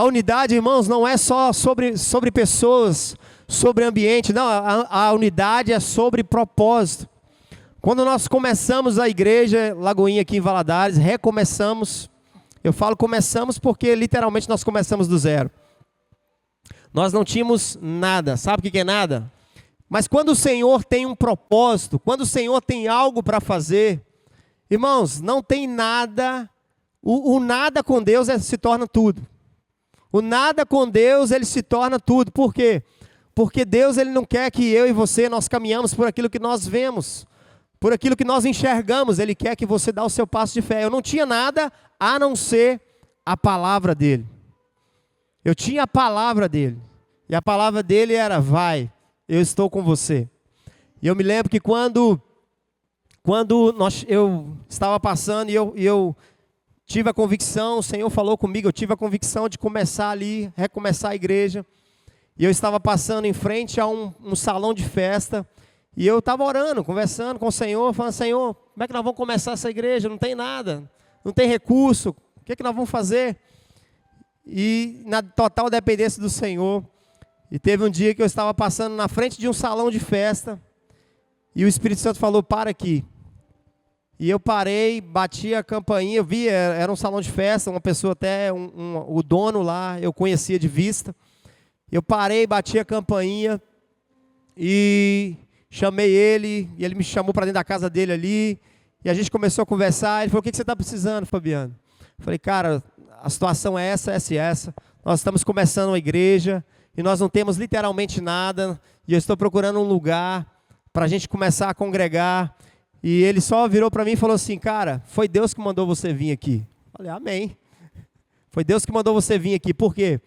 A unidade, irmãos, não é só sobre pessoas, sobre ambiente. Não, a unidade é sobre propósito. Quando nós começamos a igreja Lagoinha aqui em Valadares, recomeçamos. Eu falo começamos porque literalmente nós começamos do zero. Nós não tínhamos nada. Sabe o que é nada? Mas quando o Senhor tem um propósito, quando o Senhor tem algo para fazer, irmãos, não tem nada. O nada com Deus se torna tudo. O nada com Deus, ele se torna tudo. Por quê? Porque Deus, ele não quer que eu e você, nós caminhamos por aquilo que nós vemos, por aquilo que nós enxergamos. Ele quer que você dê o seu passo de fé. Eu não tinha nada a não ser a palavra dele. Eu tinha a palavra dele. E a palavra dele era: vai, eu estou com você. E eu me lembro que quando eu estava passando e eu tive a convicção, o Senhor falou comigo, eu tive a convicção de começar ali, recomeçar a igreja. E eu estava passando em frente a um salão de festa. E eu estava orando, conversando com o Senhor, falando: Senhor, como é que nós vamos começar essa igreja? Não tem nada, não tem recurso, o que é que nós vamos fazer? E na total dependência do Senhor. E teve um dia que eu estava passando na frente de um salão de festa, e o Espírito Santo falou: para aqui. E eu parei, bati a campainha, eu vi, era um salão de festa, uma pessoa até, o dono lá, eu conhecia de vista. Eu parei, bati a campainha e chamei ele, e ele me chamou para dentro da casa dele ali, e a gente começou a conversar. Ele falou: o que você está precisando, Fabiano? Eu falei: cara, a situação é essa, essa e essa. Nós estamos começando uma igreja, e nós não temos literalmente nada, e eu estou procurando um lugar para a gente começar a congregar. E ele só virou para mim e falou assim: cara, foi Deus que mandou você vir aqui. Eu falei: amém. Foi Deus que mandou você vir aqui. Por quê?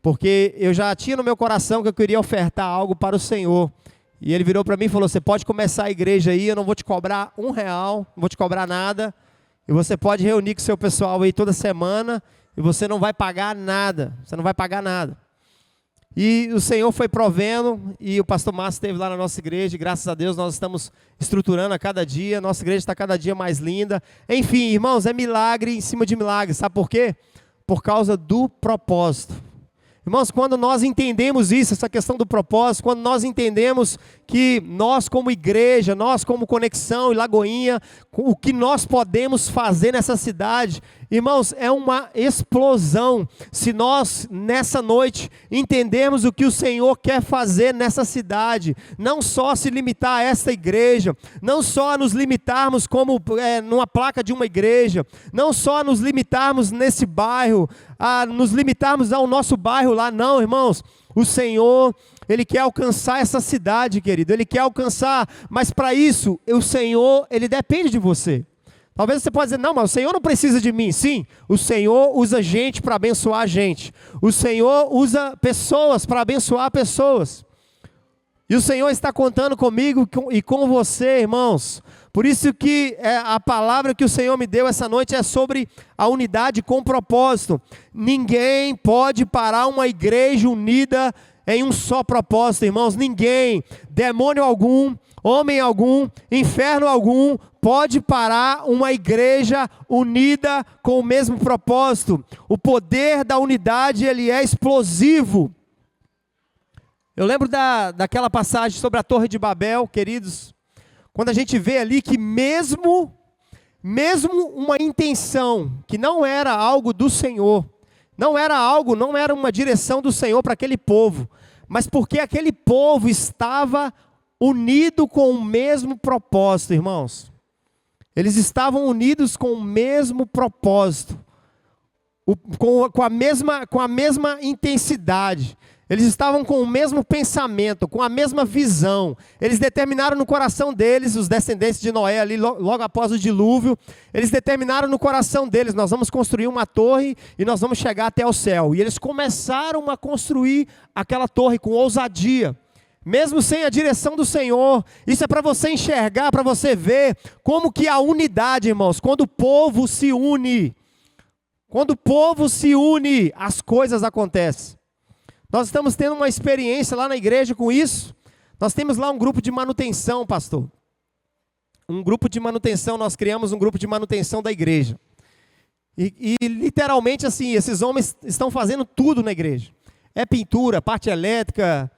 Porque eu já tinha no meu coração que eu queria ofertar algo para o Senhor. E ele virou para mim e falou: você pode começar a igreja aí, eu não vou te cobrar R$1, não vou te cobrar nada. E você pode reunir com o seu pessoal aí toda semana, e você não vai pagar nada. Você não vai pagar nada. E o Senhor foi provendo, e o pastor Márcio esteve lá na nossa igreja, e graças a Deus nós estamos estruturando a cada dia, nossa igreja está cada dia mais linda. Enfim, irmãos, é milagre em cima de milagre. Sabe por quê? Por causa do propósito. Irmãos, quando nós entendemos isso, essa questão do propósito, quando nós entendemos que nós como igreja, nós como Conexão e Lagoinha, o que nós podemos fazer nessa cidade, irmãos, é uma explosão. Se nós, nessa noite, entendermos o que o Senhor quer fazer nessa cidade, não só se limitar a esta igreja, não só nos limitarmos como numa placa de uma igreja, não só nos limitarmos nesse bairro, a nos limitarmos ao nosso bairro lá, não, irmãos. O Senhor, Ele quer alcançar essa cidade, querido, Ele quer alcançar, mas para isso, o Senhor, Ele depende de você. Talvez você possa dizer: não, mas o Senhor não precisa de mim. Sim, o Senhor usa gente para abençoar gente. O Senhor usa pessoas para abençoar pessoas. E o Senhor está contando comigo e com você, irmãos. Por isso que a palavra que o Senhor me deu essa noite é sobre a unidade com propósito. Ninguém pode parar uma igreja unida em um só propósito, irmãos. Ninguém, demônio algum, homem algum, inferno algum, pode parar uma igreja unida com o mesmo propósito. O poder da unidade, ele é explosivo. Eu lembro daquela passagem sobre a Torre de Babel, queridos, quando a gente vê ali que mesmo uma intenção que não era algo do Senhor, não era uma direção do Senhor para aquele povo, mas porque aquele povo estava unido com o mesmo propósito, irmãos. Eles estavam unidos com o mesmo propósito, com a mesma intensidade. Eles estavam com o mesmo pensamento, com a mesma visão. Eles determinaram no coração deles, os descendentes de Noé ali, logo após o dilúvio, eles determinaram no coração deles: nós vamos construir uma torre e nós vamos chegar até o céu. E eles começaram a construir aquela torre com ousadia, mesmo sem a direção do Senhor. Isso é para você enxergar, para você ver como que a unidade, irmãos, quando o povo se une, as coisas acontecem. Nós estamos tendo uma experiência lá na igreja com isso. Nós temos lá um grupo de manutenção, pastor. Nós criamos um grupo de manutenção da igreja. E literalmente assim, esses homens estão fazendo tudo na igreja. É pintura, parte elétrica,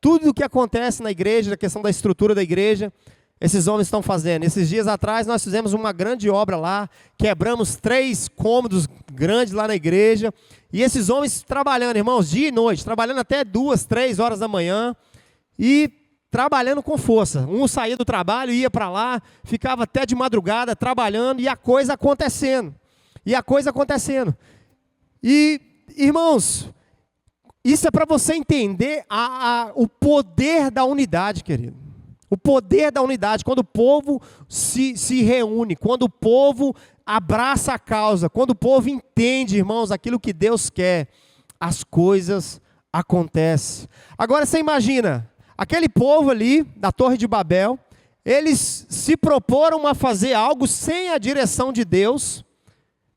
tudo o que acontece na igreja, a questão da estrutura da igreja, esses homens estão fazendo. Esses dias atrás nós fizemos uma grande obra lá, quebramos 3 cômodos grandes lá na igreja, e esses homens trabalhando, irmãos, dia e noite, trabalhando até 2, 3 horas da manhã, e trabalhando com força. Um saía do trabalho, ia para lá, ficava até de madrugada trabalhando, e a coisa acontecendo. E, irmãos, isso é para você entender o poder da unidade, querido. O poder da unidade, quando o povo se reúne, quando o povo abraça a causa, quando o povo entende, irmãos, aquilo que Deus quer, as coisas acontecem. Agora você imagina, aquele povo ali, da Torre de Babel, eles se proporam a fazer algo sem a direção de Deus,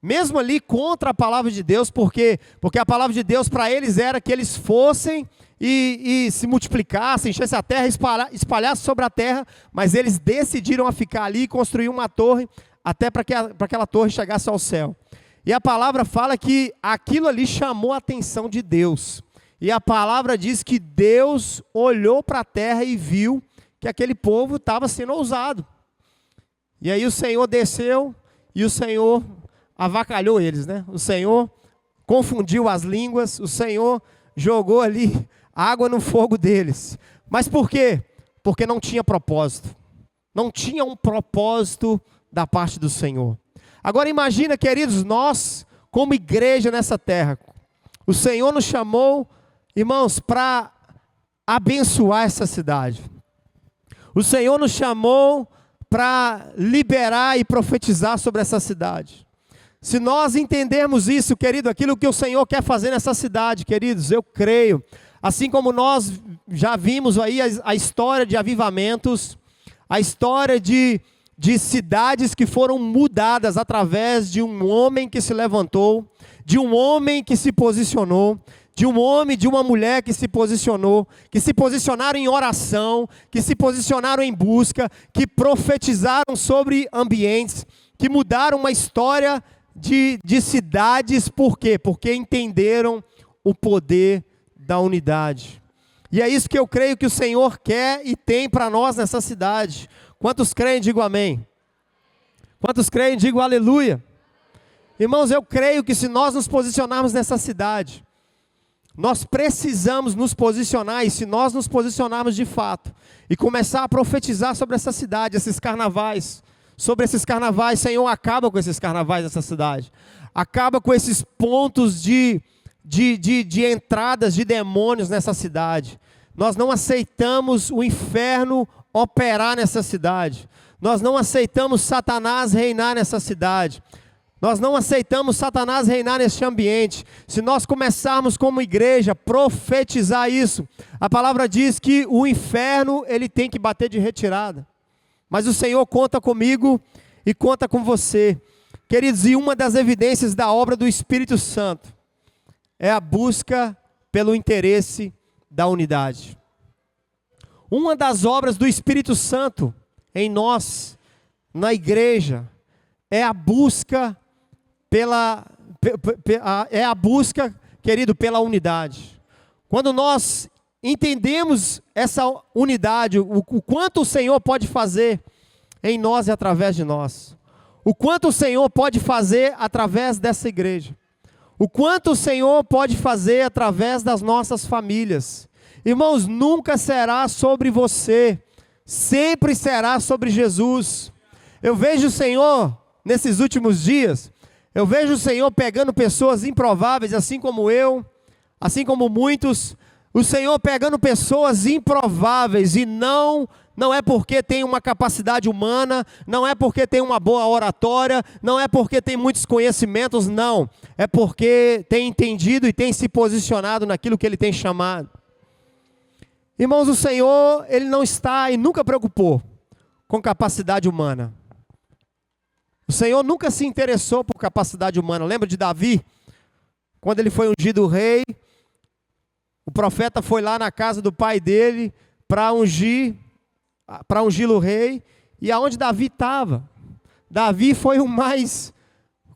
mesmo ali contra a palavra de Deus, porque a palavra de Deus para eles era que eles fossem e se multiplicassem, enchessem a terra, espalhassem sobre a terra, mas eles decidiram a ficar ali e construir uma torre, até para que aquela torre chegasse ao céu. E a palavra fala que aquilo ali chamou a atenção de Deus. E a palavra diz que Deus olhou para a terra e viu que aquele povo estava sendo ousado. E aí o Senhor desceu e o Senhor avacalhou eles, né? O Senhor confundiu as línguas, o Senhor jogou ali água no fogo deles. Mas por quê? Porque não tinha propósito. Não tinha um propósito da parte do Senhor. Agora imagina, queridos, nós como igreja nessa terra. O Senhor nos chamou, irmãos, para abençoar essa cidade. O Senhor nos chamou para liberar e profetizar sobre essa cidade. Se nós entendermos isso, querido, aquilo que o Senhor quer fazer nessa cidade, queridos, eu creio, assim como nós já vimos aí a história de avivamentos, a história de cidades que foram mudadas através de um homem que se levantou, de um homem que se posicionou, de um homem, de uma mulher que se posicionou, que se posicionaram em oração, que se posicionaram em busca, que profetizaram sobre ambientes, que mudaram uma história de cidades. Por quê? Porque entenderam o poder da unidade. E é isso que eu creio que o Senhor quer e tem para nós nessa cidade. Quantos creem, digo amém. Quantos creem, digo aleluia. Irmãos, eu creio que se nós nos posicionarmos nessa cidade, nós precisamos nos posicionar, e se nós nos posicionarmos de fato, e começar a profetizar sobre essa cidade, esses carnavais, sobre esses carnavais, Senhor, acaba com esses carnavais dessa cidade, acaba com esses pontos de entradas de demônios nessa cidade. Nós não aceitamos o inferno operar nessa cidade, nós não aceitamos Satanás reinar nessa cidade, nós não aceitamos Satanás reinar neste ambiente. Se nós começarmos como igreja, profetizar isso, a palavra diz que o inferno, ele tem que bater de retirada. Mas o Senhor conta comigo e conta com você. Queridos, e uma das evidências da obra do Espírito Santo é a busca pelo interesse da unidade. Uma das obras do Espírito Santo em nós, na igreja, é a busca querido, pela unidade. Quando nós entendemos essa unidade, o quanto o Senhor pode fazer em nós e através de nós, o quanto o Senhor pode fazer através dessa igreja, o quanto o Senhor pode fazer através das nossas famílias. Irmãos, nunca será sobre você, sempre será sobre Jesus. Eu vejo o Senhor, nesses últimos dias, eu vejo o Senhor pegando pessoas improváveis, assim como eu, assim como muitos, o Senhor pegando pessoas improváveis, e não é porque tem uma capacidade humana, não é porque tem uma boa oratória, não é porque tem muitos conhecimentos, não, é porque tem entendido e tem se posicionado naquilo que Ele tem chamado. Irmãos, o Senhor, Ele não está e nunca preocupou com capacidade humana. O Senhor nunca se interessou por capacidade humana. Lembra de Davi? Quando ele foi ungido rei, o profeta foi lá na casa do pai dele para ungí-lo rei. E aonde Davi estava? Davi foi o mais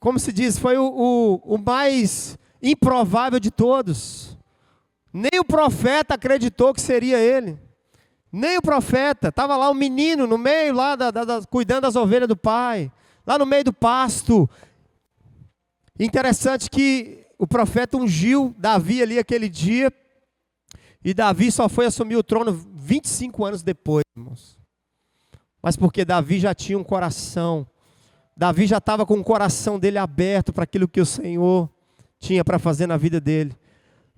como se diz, foi o mais improvável de todos. Nem o profeta acreditou que seria ele. Nem o profeta. Estava lá um menino no meio, lá cuidando das ovelhas do pai. Lá no meio do pasto. Interessante que o profeta ungiu Davi ali aquele dia. E Davi só foi assumir o trono 25 anos depois, irmãos. Mas porque Davi já tinha um coração. Davi já estava com o coração dele aberto para aquilo que o Senhor tinha para fazer na vida dele.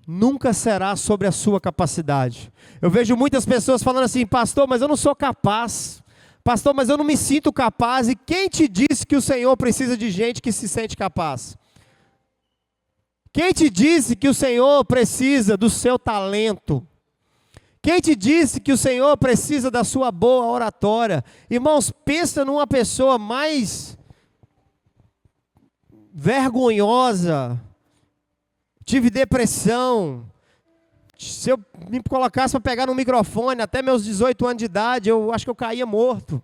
Nunca será sobre a sua capacidade. Eu vejo muitas pessoas falando assim: pastor, mas eu não sou capaz. Pastor, mas eu não me sinto capaz. E quem te disse que o Senhor precisa de gente que se sente capaz? Quem te disse que o Senhor precisa do seu talento? Quem te disse que o Senhor precisa da sua boa oratória? Irmãos, pensa numa pessoa mais vergonhosa. Tive depressão. Se eu me colocasse para pegar no microfone até meus 18 anos de idade, eu acho que eu caía morto.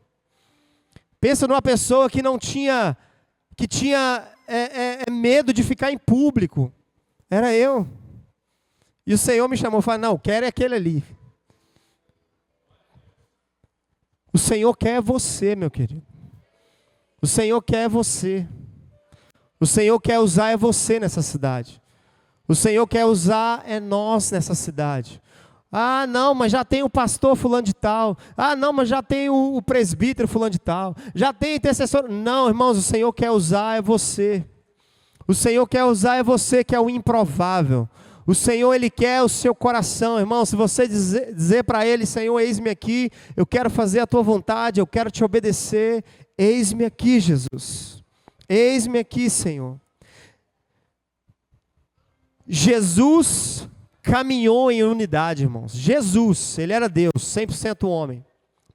Pensa numa pessoa que tinha medo de ficar em público. Era eu. E o Senhor me chamou e falou: não, quero é aquele ali. O Senhor quer você, meu querido. O Senhor quer você. O Senhor quer usar você nessa cidade. O Senhor quer usar nós nessa cidade. Ah, não, mas já tem o pastor fulano de tal. Ah, não, mas já tem o presbítero fulano de tal. Já tem intercessor. Não, irmãos, o Senhor quer usar você. O Senhor quer usar você, que é o improvável. O Senhor, Ele quer o seu coração, irmão. Se você dizer para Ele: Senhor, eis-me aqui, eu quero fazer a Tua vontade, eu quero Te obedecer. Eis-me aqui, Jesus. Eis-me aqui, Senhor. Jesus caminhou em unidade, irmãos. Jesus, Ele era Deus, 100% homem,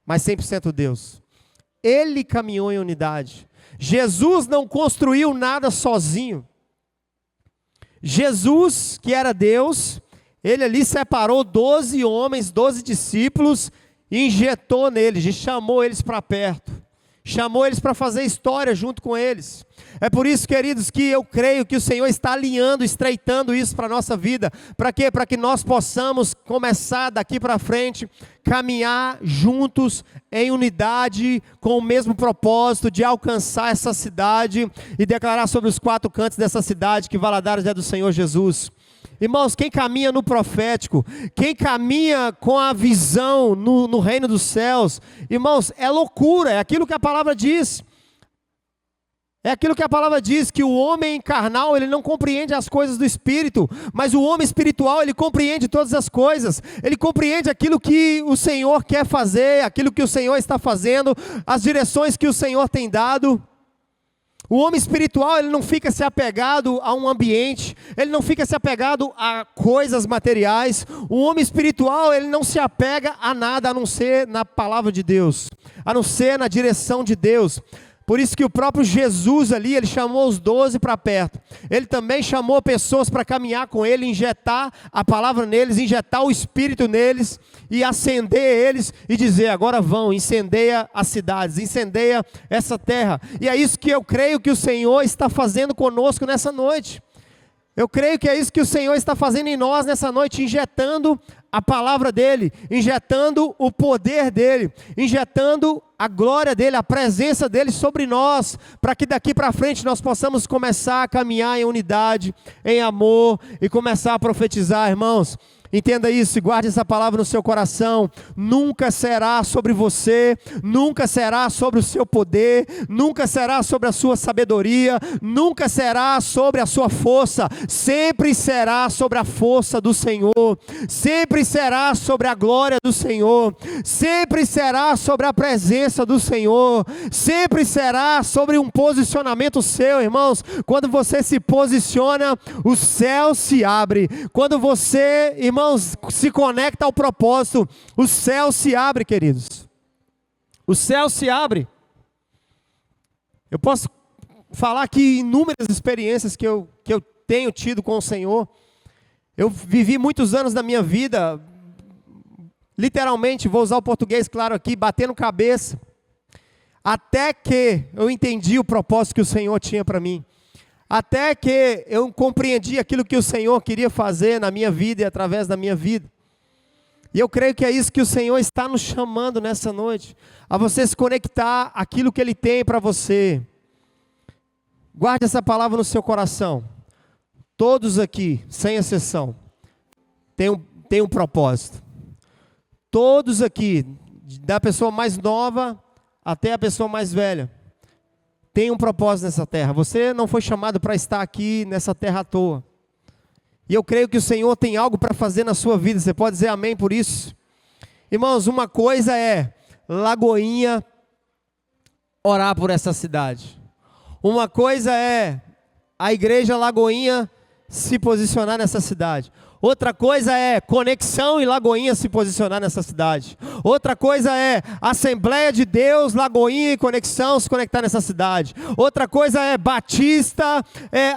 mas 100% Deus. Ele caminhou em unidade. Jesus não construiu nada sozinho. Jesus, que era Deus, Ele ali separou 12 homens, 12 discípulos, e injetou neles, e chamou eles para perto. Chamou eles para fazer história junto com eles. É por isso, queridos, que eu creio que o Senhor está alinhando, estreitando isso para a nossa vida. Para quê? Para que nós possamos começar daqui para frente, caminhar juntos em unidade, com o mesmo propósito de alcançar essa cidade e declarar sobre os 4 cantos dessa cidade que Valadares é do Senhor Jesus. Irmãos, quem caminha no profético, quem caminha com a visão no reino dos céus, irmãos, é loucura, é aquilo que a palavra diz. É aquilo que a palavra diz, que o homem carnal, ele não compreende as coisas do Espírito, mas o homem espiritual, ele compreende todas as coisas. Ele compreende aquilo que o Senhor quer fazer, aquilo que o Senhor está fazendo, as direções que o Senhor tem dado. O homem espiritual, ele não fica se apegado a um ambiente, ele não fica se apegado a coisas materiais. O homem espiritual, ele não se apega a nada, a não ser na palavra de Deus, a não ser na direção de Deus. Por isso que o próprio Jesus ali, ele chamou os 12 para perto. Ele também chamou pessoas para caminhar com ele, injetar a palavra neles, injetar o Espírito neles e acender eles e dizer: agora vão, incendeia as cidades, incendeia essa terra. E é isso que eu creio que o Senhor está fazendo conosco nessa noite. Eu creio que é isso que o Senhor está fazendo em nós nessa noite, injetando a palavra dEle, injetando o poder dEle, injetando a glória dEle, a presença dEle sobre nós, para que daqui para frente nós possamos começar a caminhar em unidade, em amor e começar a profetizar, irmãos. Entenda isso e guarde essa palavra no seu coração. Nunca será sobre você, nunca será sobre o seu poder, nunca será sobre a sua sabedoria, nunca será sobre a sua força, sempre será sobre a força do Senhor, sempre será sobre a glória do Senhor, sempre será sobre a presença do Senhor, sempre será sobre um posicionamento seu, irmãos. Quando você se posiciona, o céu se abre. Quando você, irmãos, se conecta ao propósito, o céu se abre, queridos. O céu se abre. Eu posso falar aqui inúmeras experiências que eu tenho tido com o Senhor. Eu vivi muitos anos da minha vida, literalmente, vou usar o português claro aqui, batendo cabeça, até que eu entendi o propósito que o Senhor tinha para mim. até que eu compreendi aquilo que o Senhor queria fazer na minha vida e através da minha vida. E eu creio que é isso que o Senhor está nos chamando nessa noite, a você se conectar àquilo que Ele tem para você. Guarde essa palavra no seu coração. Todos aqui, sem exceção, têm um propósito. Todos aqui, da pessoa mais nova até a pessoa mais velha, tem um propósito nessa terra. Você não foi chamado para estar aqui nessa terra à toa. E eu creio que o Senhor tem algo para fazer na sua vida. Você pode dizer amém por isso? Irmãos, uma coisa é Lagoinha orar por essa cidade. Uma coisa é a igreja Lagoinha se posicionar nessa cidade. Outra coisa é Conexão e Lagoinha se posicionar nessa cidade. Outra coisa é Assembleia de Deus, Lagoinha e Conexão se conectar nessa cidade. Outra coisa é Batista,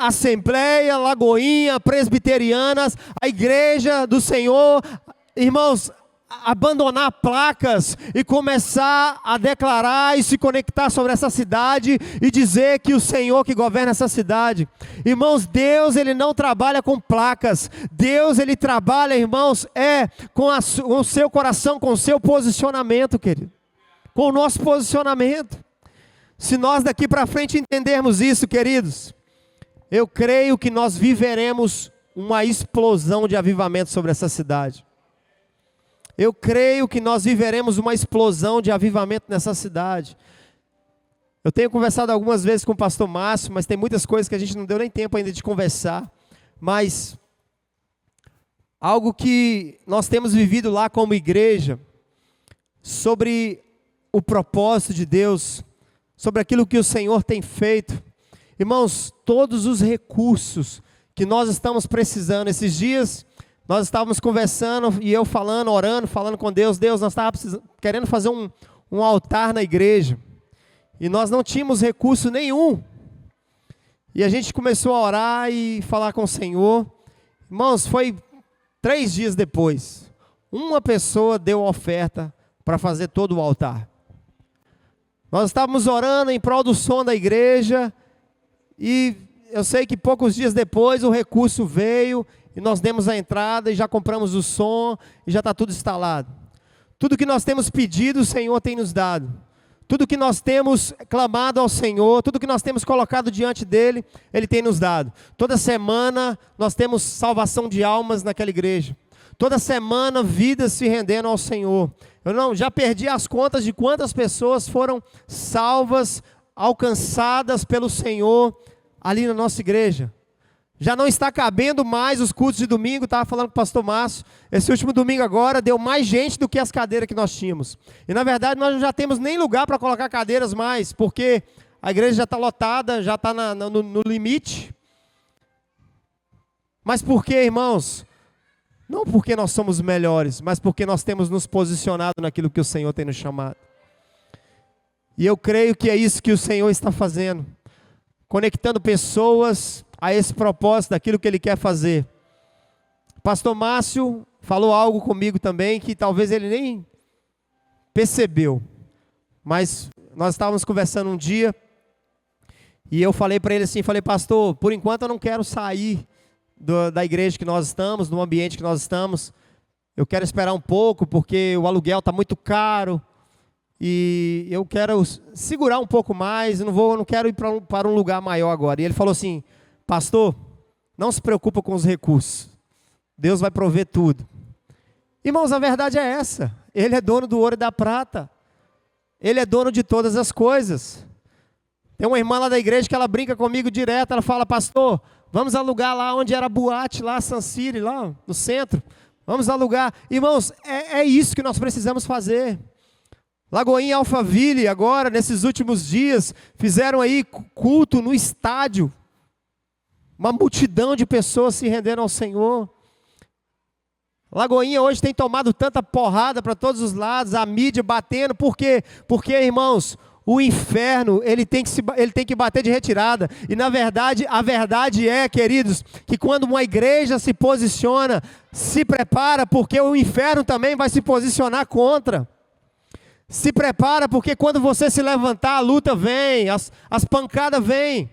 Assembleia, Lagoinha, Presbiterianas, a igreja do Senhor. Irmãos, abandonar placas e começar a declarar e se conectar sobre essa cidade e dizer que o Senhor que governa essa cidade. Irmãos, Deus, Ele não trabalha com placas. Deus, Ele trabalha, irmãos, com o seu coração, com o seu posicionamento, querido. Com o nosso posicionamento. Se nós daqui para frente entendermos isso, queridos, eu creio que nós viveremos uma explosão de avivamento sobre essa cidade. Eu creio que nós viveremos uma explosão de avivamento nessa cidade. Eu tenho conversado algumas vezes com o pastor Márcio, mas tem muitas coisas que a gente não deu nem tempo ainda de conversar. Mas algo que nós temos vivido lá como igreja, sobre o propósito de Deus, sobre aquilo que o Senhor tem feito. Irmãos, todos os recursos que nós estamos precisando esses dias. Nós estávamos conversando e eu falando, orando, falando com Deus. Deus, nós estávamos querendo fazer um altar na igreja. E nós não tínhamos recurso nenhum. E a gente começou a orar e falar com o Senhor. Irmãos, foi 3 dias depois. Uma pessoa deu a oferta para fazer todo o altar. Nós estávamos orando em prol do som da igreja. E eu sei que poucos dias depois o recurso veio. E nós demos a entrada e já compramos o som e já está tudo instalado. Tudo que nós temos pedido, o Senhor tem nos dado. Tudo que nós temos clamado ao Senhor, tudo que nós temos colocado diante dEle, Ele tem nos dado. Toda semana nós temos salvação de almas naquela igreja. Toda semana vidas se rendendo ao Senhor. Eu já perdi as contas de quantas pessoas foram salvas, alcançadas pelo Senhor ali na nossa igreja. Já não está cabendo mais os cultos de domingo. Estava falando com o pastor Márcio, esse último domingo agora deu mais gente do que as cadeiras que nós tínhamos. E na verdade nós não já temos nem lugar para colocar cadeiras mais, porque a igreja já está lotada, já está no limite. Mas por quê, irmãos? Não porque nós somos melhores, mas porque nós temos nos posicionado naquilo que o Senhor tem nos chamado. E eu creio que é isso que o Senhor está fazendo, conectando pessoas a esse propósito daquilo que Ele quer fazer. Pastor Márcio falou algo comigo também que talvez ele nem percebeu, mas nós estávamos conversando um dia e eu falei para ele assim, pastor, por enquanto eu não quero sair da igreja que nós estamos, do ambiente que nós estamos. Eu quero esperar um pouco porque o aluguel está muito caro e eu quero segurar um pouco mais, eu não quero ir para um lugar maior agora. E ele falou assim, pastor, não se preocupa com os recursos. Deus vai prover tudo. Irmãos, a verdade é essa. Ele é dono do ouro e da prata. Ele é dono de todas as coisas. Tem uma irmã lá da igreja que ela brinca comigo direto. Ela fala, pastor, vamos alugar lá onde era a boate, lá San City, lá no centro. Vamos alugar. Irmãos, é isso que nós precisamos fazer. Lagoinha e Alphaville, agora, nesses últimos dias, fizeram aí culto no estádio. Uma multidão de pessoas se rendendo ao Senhor. Lagoinha hoje tem tomado tanta porrada para todos os lados, a mídia batendo. Por quê? Porque, irmãos, o inferno, ele tem que bater de retirada. E na verdade, a verdade é, queridos, que quando uma igreja se posiciona, se prepara, porque o inferno também vai se posicionar contra. Se prepara, porque quando você se levantar, a luta vem, as pancadas vêm.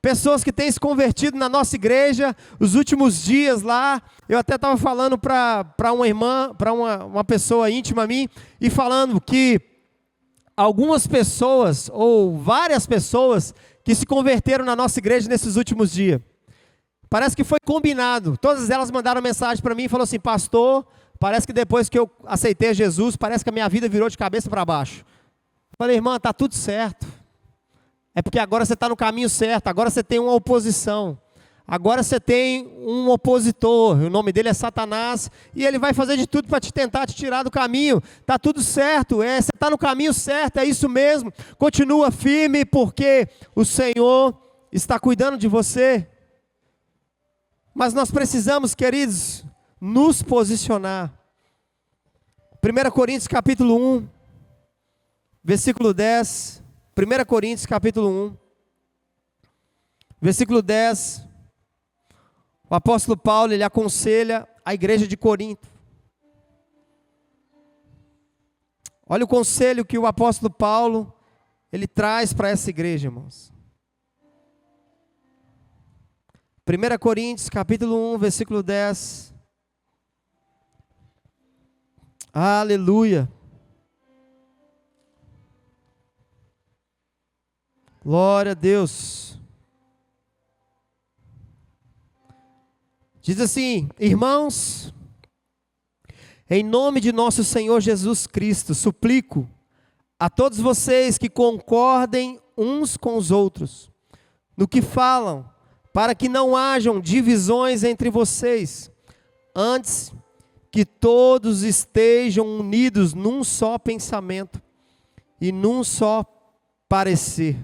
Pessoas que têm se convertido na nossa igreja, os últimos dias lá, eu até estava falando para uma irmã, para uma pessoa íntima a mim, e falando que algumas pessoas, ou várias pessoas, que se converteram na nossa igreja nesses últimos dias. Parece que foi combinado, todas elas mandaram mensagem para mim e falaram assim: pastor, parece que depois que eu aceitei Jesus, parece que a minha vida virou de cabeça para baixo. Falei: irmã, está tudo certo. É porque agora você está no caminho certo, agora você tem uma oposição, agora você tem um opositor, o nome dele é Satanás, e ele vai fazer de tudo para tentar te tirar do caminho. Está tudo certo, você está no caminho certo, é isso mesmo, continua firme, porque o Senhor está cuidando de você. Mas nós precisamos, queridos, nos posicionar. 1 Coríntios capítulo 1, versículo 10... 1 Coríntios capítulo 1, versículo 10, o apóstolo Paulo, ele aconselha a igreja de Corinto. Olha o conselho que o apóstolo Paulo, ele traz para essa igreja, irmãos. 1 Coríntios capítulo 1, versículo 10. Aleluia. Glória a Deus. Diz assim: irmãos, em nome de nosso Senhor Jesus Cristo, suplico a todos vocês que concordem uns com os outros no que falam, para que não hajam divisões entre vocês, antes que todos estejam unidos num só pensamento e num só parecer.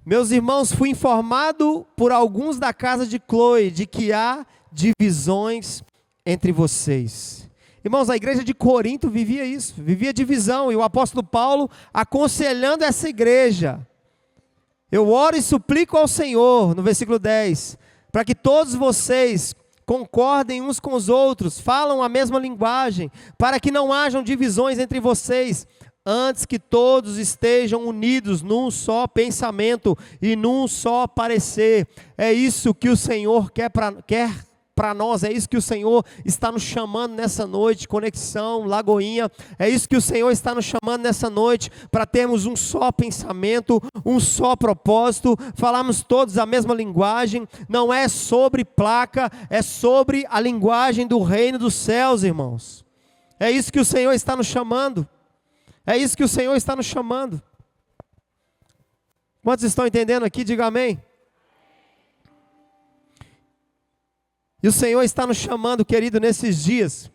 Meus irmãos, fui informado por alguns da casa de Cloe de que há divisões entre vocês. Irmãos, a igreja de Corinto vivia isso, vivia divisão, e o apóstolo Paulo aconselhando essa igreja. Eu oro e suplico ao Senhor, no versículo 10, para que todos vocês concordem uns com os outros, falam a mesma linguagem, para que não hajam divisões entre vocês, antes que todos estejam unidos num só pensamento e num só parecer. É isso que o Senhor quer para nós, é isso que o Senhor está nos chamando nessa noite, Conexão, Lagoinha, é isso que o Senhor está nos chamando nessa noite, para termos um só pensamento, um só propósito, falarmos todos a mesma linguagem. Não é sobre placa, é sobre a linguagem do reino dos céus, irmãos. É isso que o Senhor está nos chamando. É isso que o Senhor está nos chamando. Quantos estão entendendo aqui? Diga amém. E o Senhor está nos chamando, querido, nesses dias.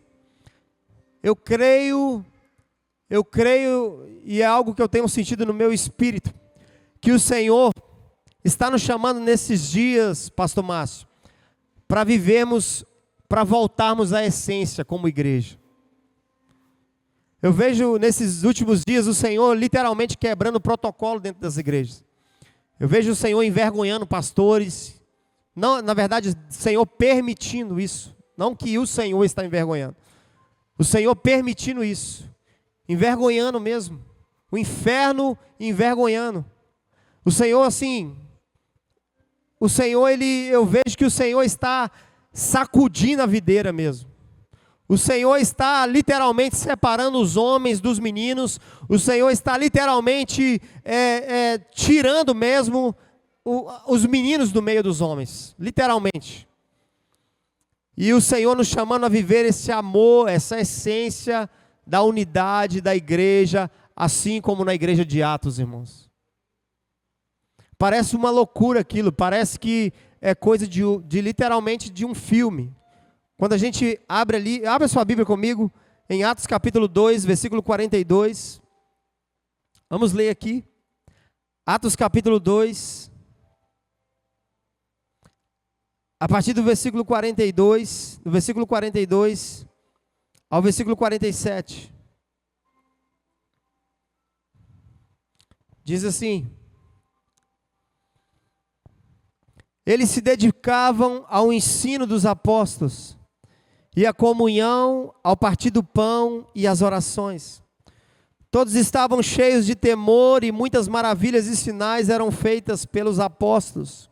Eu creio, e é algo que eu tenho sentido no meu espírito, que o Senhor está nos chamando nesses dias, pastor Márcio, para vivermos, para voltarmos à essência como igreja. Eu vejo nesses últimos dias o Senhor literalmente quebrando o protocolo dentro das igrejas. Eu vejo o Senhor envergonhando pastores. Não, na verdade, o Senhor permitindo isso. Não que o Senhor está envergonhando. O Senhor permitindo isso. Envergonhando mesmo. O inferno envergonhando. O Senhor, assim... O Senhor, eu vejo que o Senhor está sacudindo a videira mesmo. O Senhor está literalmente separando os homens dos meninos. O Senhor está literalmente tirando mesmo os meninos do meio dos homens. Literalmente. E o Senhor nos chamando a viver esse amor, essa essência da unidade da igreja, assim como na igreja de Atos, irmãos. Parece uma loucura aquilo, parece que é coisa de literalmente de um filme. Quando a gente abre ali, abre a sua Bíblia comigo, em Atos capítulo 2, versículo 42. Vamos ler aqui. Atos capítulo 2. A partir do versículo 42, do versículo 42 ao versículo 47. Diz assim: eles se dedicavam ao ensino dos apóstolos, e à comunhão, ao partir do pão e às orações. Todos estavam cheios de temor e muitas maravilhas e sinais eram feitas pelos apóstolos.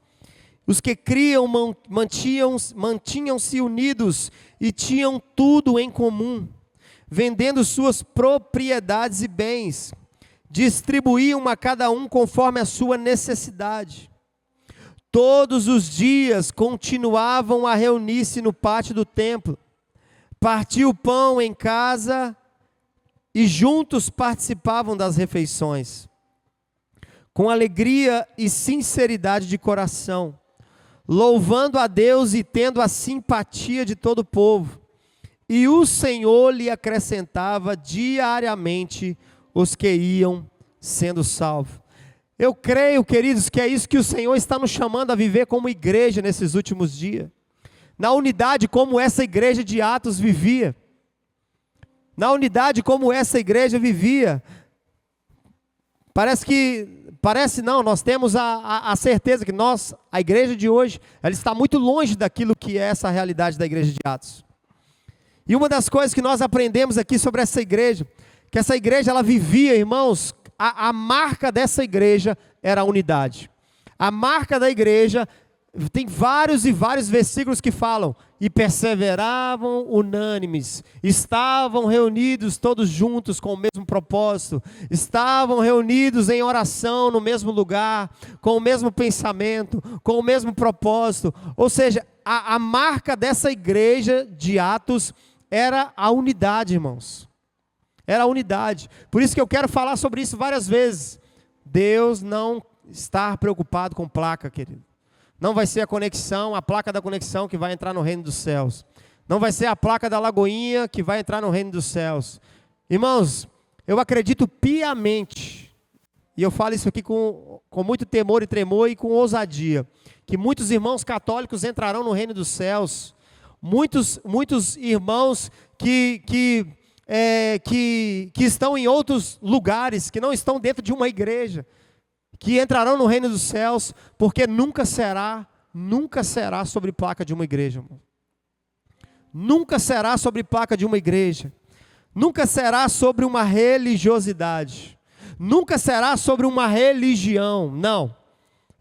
Os que criam mantinham-se unidos e tinham tudo em comum, vendendo suas propriedades e bens, distribuíam a cada um conforme a sua necessidade. Todos os dias continuavam a reunir-se no pátio do templo, partiam o pão em casa e juntos participavam das refeições, com alegria e sinceridade de coração, louvando a Deus e tendo a simpatia de todo o povo. E o Senhor lhe acrescentava diariamente os que iam sendo salvos. Eu creio, queridos, que é isso que o Senhor está nos chamando a viver como igreja nesses últimos dias. Na unidade como essa igreja de Atos vivia. Na unidade como essa igreja vivia. Parece não, nós temos a certeza que a igreja de hoje, ela está muito longe daquilo que é essa realidade da igreja de Atos. E uma das coisas que nós aprendemos aqui sobre essa igreja, que essa igreja ela vivia, irmãos, a marca dessa igreja era a unidade. A marca da igreja, tem vários e vários versículos que falam, e perseveravam unânimes, estavam reunidos todos juntos com o mesmo propósito, estavam reunidos em oração no mesmo lugar, com o mesmo pensamento, com o mesmo propósito. Ou seja, a marca dessa igreja de Atos era a unidade, irmãos. Era a unidade. Por isso que eu quero falar sobre isso várias vezes. Deus não está preocupado com placa, querido. Não vai ser a placa da conexão que vai entrar no reino dos céus. Não vai ser a placa da Lagoinha que vai entrar no reino dos céus. Irmãos, eu acredito piamente, e eu falo isso aqui com muito temor e tremor e com ousadia, que muitos irmãos católicos entrarão no reino dos céus. Muitos irmãos que estão em outros lugares, que não estão dentro de uma igreja, que entrarão no reino dos céus, porque nunca será sobre placa de uma igreja, irmão. Nunca será sobre placa de uma igreja, nunca será sobre uma religiosidade, nunca será sobre uma religião, não.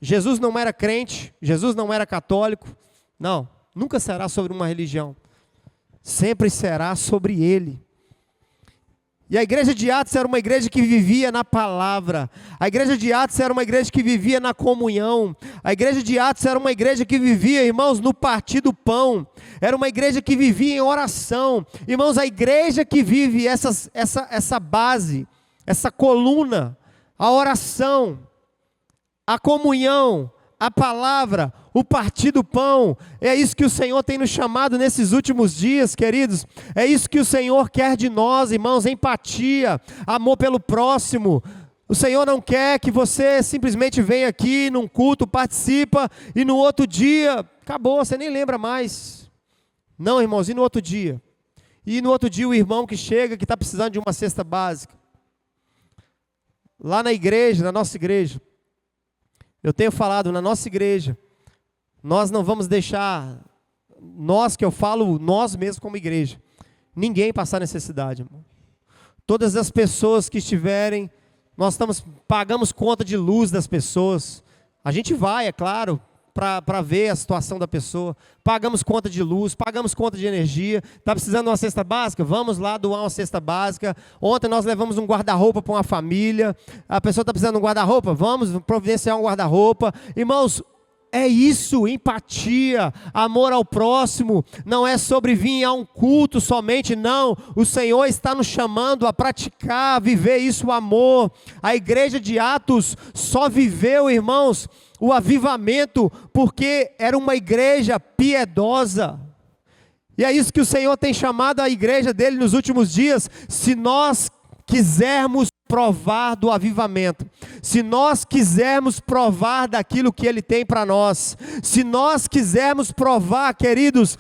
Jesus não era crente, Jesus não era católico, não, nunca será sobre uma religião, sempre será sobre Ele. E a igreja de Atos era uma igreja que vivia na palavra. A igreja de Atos era uma igreja que vivia na comunhão. A igreja de Atos era uma igreja que vivia, irmãos, no partir do pão. Era uma igreja que vivia em oração. Irmãos, a igreja que vive essa base, essa coluna, a oração, a comunhão, a palavra, o partir do pão, é isso que o Senhor tem nos chamado nesses últimos dias, queridos. É isso que o Senhor quer de nós, irmãos, empatia, amor pelo próximo. O Senhor não quer que você simplesmente venha aqui num culto, participa e no outro dia, acabou, você nem lembra mais. Não, irmãos, e no outro dia? E no outro dia o irmão que chega, que está precisando de uma cesta básica. Lá na igreja, na nossa igreja, eu tenho falado, na nossa igreja, nós não vamos deixar, nós que eu falo, nós mesmos como igreja, ninguém passar necessidade, irmão. Todas as pessoas que estiverem, pagamos conta de luz das pessoas, a gente vai, é claro, para ver a situação da pessoa, pagamos conta de luz, pagamos conta de energia, está precisando de uma cesta básica? Vamos lá doar uma cesta básica. Ontem nós levamos um guarda-roupa para uma família, a pessoa está precisando de um guarda-roupa? Vamos providenciar um guarda-roupa. Irmãos, é isso, empatia, amor ao próximo, não é sobre vir a um culto somente, não. O Senhor está nos chamando a praticar, a viver isso, o amor. A igreja de Atos só viveu, irmãos, o avivamento, porque era uma igreja piedosa. E é isso que o Senhor tem chamado a igreja dele nos últimos dias. Se nós quisermos provar do avivamento, se nós quisermos provar daquilo que Ele tem para nós, se nós quisermos provar, queridos,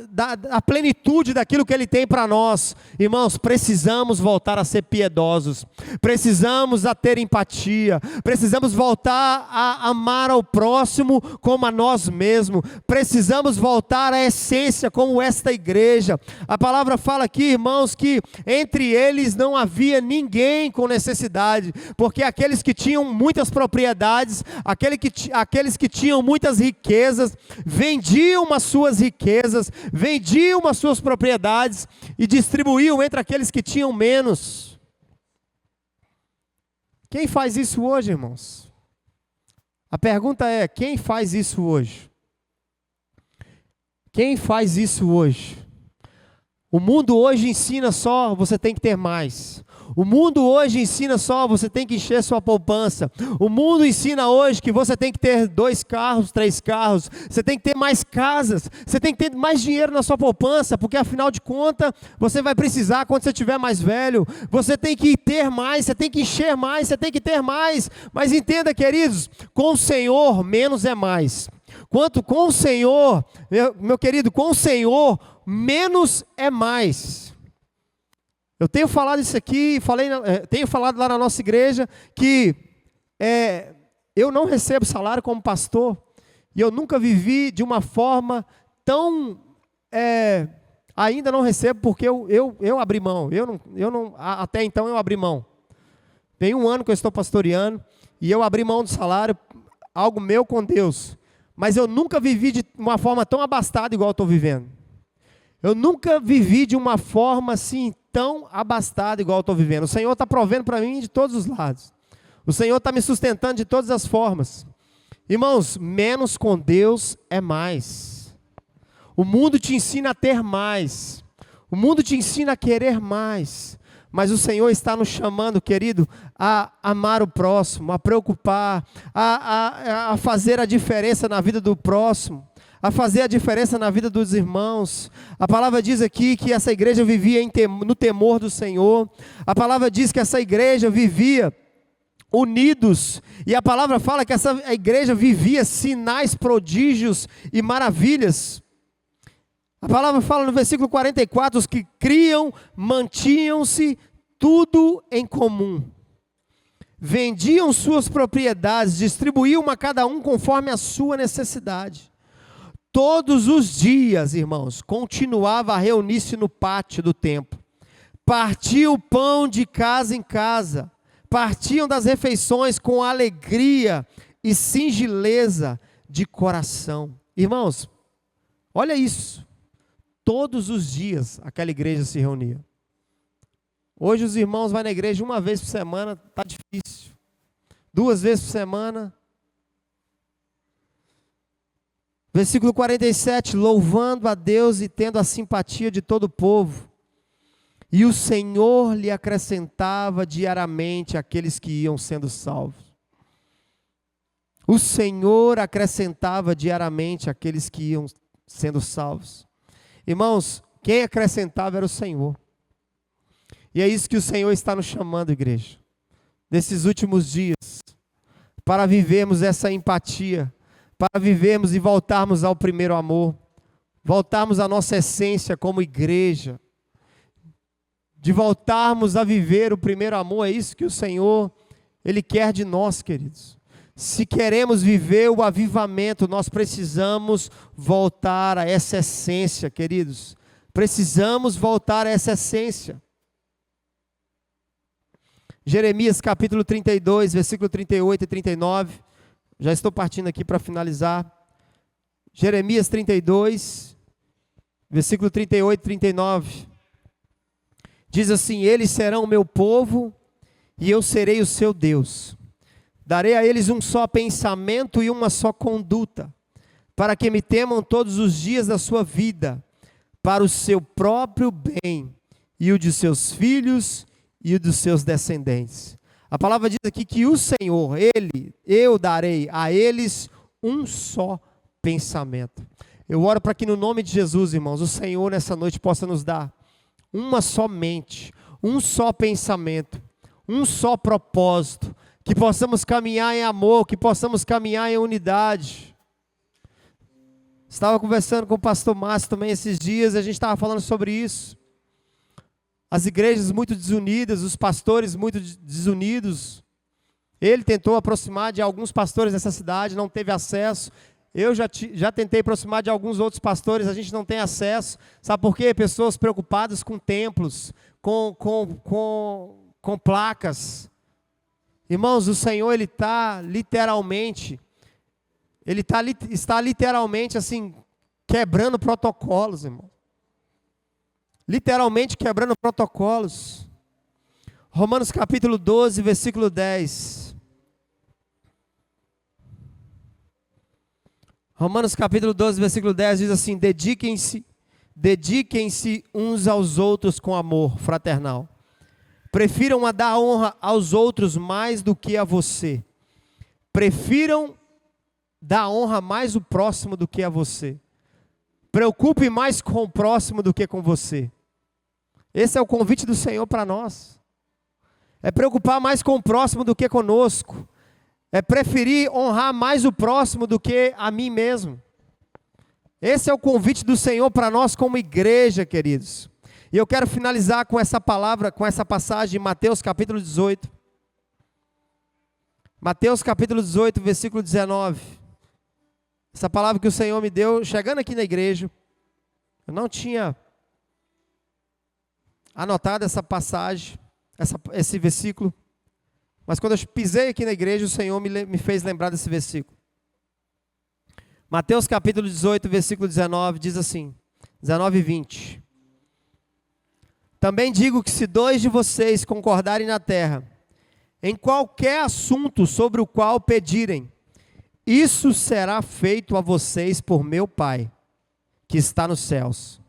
da plenitude daquilo que Ele tem para nós. Irmãos, precisamos voltar a ser piedosos, precisamos a ter empatia, precisamos voltar a amar ao próximo como a nós mesmos, precisamos voltar à essência como esta igreja. A palavra fala aqui, irmãos, que entre eles não havia ninguém com necessidade, porque aqueles que tinham muitas propriedades, aqueles que tinham muitas riquezas, vendiam as suas riquezas, vendiam as suas propriedades e distribuíam entre aqueles que tinham menos. Quem faz isso hoje, irmãos? A pergunta é: quem faz isso hoje? Quem faz isso hoje? O mundo hoje ensina só, você tem que ter mais. O mundo hoje ensina só, você tem que encher sua poupança. O mundo ensina hoje que você tem que ter 2 carros, 3 carros. Você tem que ter mais casas. Você tem que ter mais dinheiro na sua poupança, porque afinal de contas, você vai precisar quando você estiver mais velho. Você tem que ter mais, você tem que encher mais, você tem que ter mais. Mas entenda, queridos, com o Senhor, menos é mais. Quanto com o Senhor, meu querido, com o Senhor, menos é mais. Eu tenho falado isso aqui, tenho falado lá na nossa igreja, que eu não recebo salário como pastor, e eu nunca vivi de uma forma tão, ainda não recebo, porque eu abri mão, até então eu abri mão. Tem 1 ano que eu estou pastoreando, e eu abri mão do salário, algo meu com Deus, mas eu nunca vivi de uma forma tão abastada igual eu estou vivendo. Eu nunca vivi de uma forma assim, tão abastada igual eu estou vivendo. O Senhor está provendo para mim de todos os lados. O Senhor está me sustentando de todas as formas. Irmãos, menos com Deus é mais. O mundo te ensina a ter mais. O mundo te ensina a querer mais. Mas o Senhor está nos chamando, querido, a amar o próximo, a preocupar, a fazer a diferença na vida do próximo, a fazer a diferença na vida dos irmãos. A palavra diz aqui que essa igreja vivia no temor do Senhor. A palavra diz que essa igreja vivia unidos. E a palavra fala que essa igreja vivia sinais, prodígios e maravilhas. A palavra fala no versículo 44, os que criam, mantinham-se tudo em comum. Vendiam suas propriedades, distribuíam a cada um conforme a sua necessidade. Todos os dias, irmãos, continuava a reunir-se no pátio do templo. Partiam o pão de casa em casa. Partiam das refeições com alegria e singeleza de coração. Irmãos, olha isso. Todos os dias aquela igreja se reunia. Hoje os irmãos vão na igreja 1 vez por semana, está difícil. 2 vezes por semana. Versículo 47, louvando a Deus e tendo a simpatia de todo o povo. E o Senhor lhe acrescentava diariamente aqueles que iam sendo salvos. O Senhor acrescentava diariamente aqueles que iam sendo salvos. Irmãos, quem acrescentava era o Senhor. E é isso que o Senhor está nos chamando, igreja. Nesses últimos dias, para vivermos essa empatia, para vivermos e voltarmos ao primeiro amor, voltarmos à nossa essência como igreja, de voltarmos a viver o primeiro amor. É isso que o Senhor, Ele quer de nós, queridos. Se queremos viver o avivamento, nós precisamos voltar a essa essência, queridos. Precisamos voltar a essa essência. Jeremias capítulo 32, versículo 38 e 39. Já estou partindo aqui para finalizar. Jeremias 32, versículo 38 e 39. Diz assim: eles serão o meu povo e eu serei o seu Deus. Darei a eles um só pensamento e uma só conduta, para que me temam todos os dias da sua vida, para o seu próprio bem e o de seus filhos e o dos seus descendentes. A palavra diz aqui que o Senhor, eu darei a eles um só pensamento. Eu oro para que no nome de Jesus, irmãos, o Senhor nessa noite possa nos dar uma só mente, um só pensamento, um só propósito, que possamos caminhar em amor, que possamos caminhar em unidade. Estava conversando com o pastor Márcio também esses dias, a gente estava falando sobre isso. As igrejas muito desunidas, os pastores muito desunidos. Ele tentou aproximar de alguns pastores dessa cidade, não teve acesso. Eu já tentei aproximar de alguns outros pastores, a gente não tem acesso. Sabe por quê? Pessoas preocupadas com templos, com placas. Irmãos, o Senhor, Ele está literalmente assim, quebrando protocolos, irmão. Literalmente quebrando protocolos. Romanos capítulo 12, versículo 10. Romanos capítulo 12, versículo 10 diz assim: dediquem-se uns aos outros com amor fraternal. Prefiram a dar honra aos outros mais do que a você. Prefiram dar honra mais o próximo do que a você. Preocupe mais com o próximo do que com você. Esse é o convite do Senhor para nós. É preocupar mais com o próximo do que conosco. É preferir honrar mais o próximo do que a mim mesmo. Esse é o convite do Senhor para nós como igreja, queridos. E eu quero finalizar com essa palavra, com essa passagem de Mateus capítulo 18. Mateus capítulo 18, versículo 19. Essa palavra que o Senhor me deu, chegando aqui na igreja, eu não tinha anotado essa passagem, esse versículo, mas quando eu pisei aqui na igreja, o Senhor me fez lembrar desse versículo. Mateus capítulo 18, versículo 19, diz assim, 19 e 20. Também digo que se 2 de vocês concordarem na terra, em qualquer assunto sobre o qual pedirem, isso será feito a vocês por meu Pai, que está nos céus.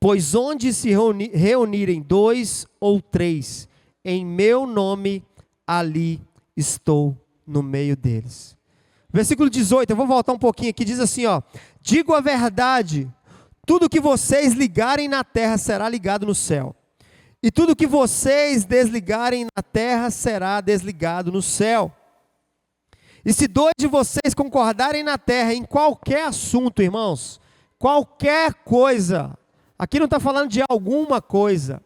Pois onde se reunirem 2 ou 3, em meu nome, ali estou no meio deles. Versículo 18, eu vou voltar um pouquinho aqui, diz assim, ó: digo a verdade, tudo que vocês ligarem na terra será ligado no céu, e tudo que vocês desligarem na terra será desligado no céu. E se 2 de vocês concordarem na terra em qualquer assunto, irmãos, qualquer coisa, aqui não está falando de alguma coisa,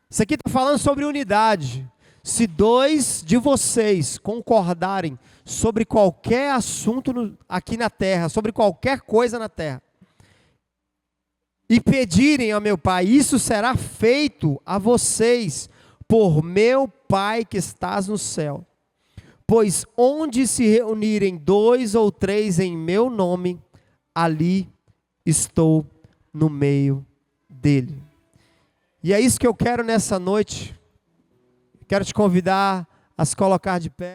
isso aqui está falando sobre unidade. Se 2 de vocês concordarem sobre qualquer assunto aqui na terra, sobre qualquer coisa na terra, e pedirem ao meu Pai, isso será feito a vocês por meu Pai que estás no céu. Pois onde se reunirem 2 ou 3 em meu nome, ali estou no meio dele. E é isso que eu quero nessa noite. Quero te convidar a se colocar de pé.